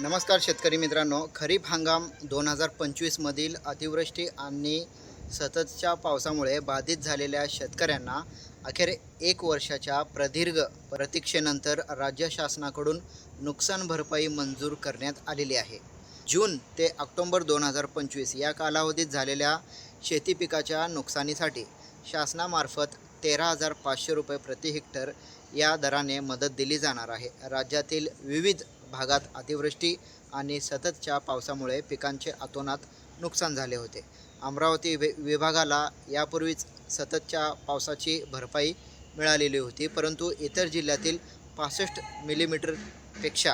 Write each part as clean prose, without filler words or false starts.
नमस्कार शेतकरी मित्रांनो, खरीप हंगाम 2025 मधील अतिवृष्टी आणि सततच्या पावसामुळे बाधित झालेल्या शेतकऱ्यांना अखेर 1 वर्षाच्या प्रदीर्घ प्रतीक्षेनंतर राज्य शासनाकडून नुकसान भरपाई मंजूर करण्यात आलेली आहे. जून ते ऑक्टोबर 2025 या कालावधीत झालेल्या शेती पिकाच्या नुकसानीसाठी शासनामार्फत 13,500 रुपये प्रति हेक्टर या दराने मदत दिली जाणार आहे. राज्यातील विविध भागात अतिवृष्टी आणि सततच्या पावसामुळे पिकांचे अतोनात नुकसान झाले होते. अमरावती विभागाला यापूर्वीच सततच्या पावसाची भरपाई मिळालेली होती, परंतु इतर जिल्ह्यातील 65 मिलीमीटरपेक्षा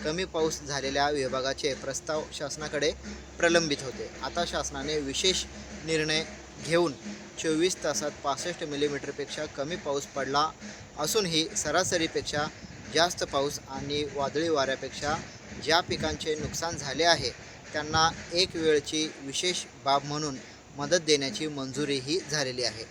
कमी पाऊस झालेल्या विभागाचे प्रस्ताव शासनाकडे प्रलंबित होते. आता शासनाने विशेष निर्णय घेऊन 24 तासात 65 मिलीमीटरपेक्षा कमी पाऊस पडला असूनही सरासरीपेक्षा जास्त पाऊस आणि वादळी वाऱ्यापेक्षा ज्या पिकांचे नुकसान झाले आहे त्यांना एक वेळची विशेष बाब म्हणून मदत देण्याची मंजुरीही झालेली आहे.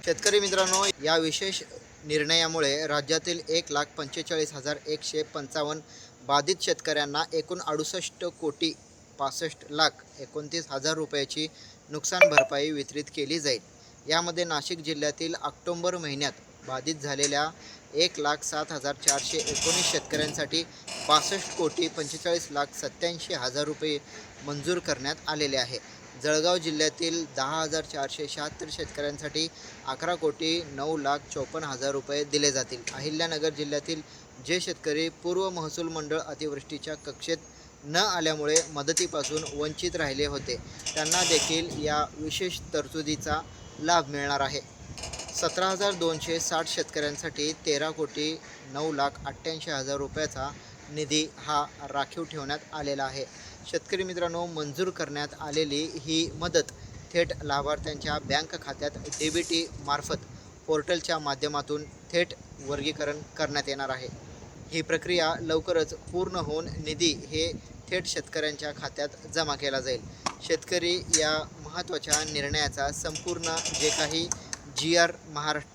शेतकरी मित्रांनो, या विशेष निर्णयामुळे राज्यातील 1,45,155 बाधित शेतकऱ्यांना एकूण 68,65,29,000 रुपयाची नुकसान भरपाई वितरित केली जाईल. यामध्ये नाशिक जिल्ह्यातील ऑक्टोबर महिन्यात बाधित झालेल्या 1,07,419 शेतकऱ्यांसाठी 65,45,87,000 रुपये मंजूर करण्यात आलेले आहे. जळगाव जिल्ह्यातील 10,476 शेतकऱ्यांसाठी 11,09,54,000 रुपये दिले जातील. अहिल्यानगर जिल्ह्यातील जे शेतकरी पूर्व महसूल मंडळ अतिवृष्टीच्या कक्षेत न आल्यामुळे मदतीपासून वंचित राहिले होते त्यांना देखील या विशेष तरतुदीचा लाभ मिळणार आहे. 17,260 शेतकऱ्यांसाठी 13,09,88,000 रुपयाचा निधी हा राखीव ठेवण्यात आलेला आहे. शेतकरी मित्रांनो, मंजूर करण्यात आलेली ही मदत थेट लाभार्थ्यांच्या बँक खात्यात DBT मार्फत पोर्टलच्या माध्यमातून थेट वर्गीकरण करण्यात येणार आहे. ही प्रक्रिया लवकरच पूर्ण होऊन निधी हे थेट शेतकऱ्यांच्या खात्यात जमा केला जाईल. शेतकरी या महत्त्वाच्या निर्णयाचा संपूर्ण जे काही GR महाराष्ट्र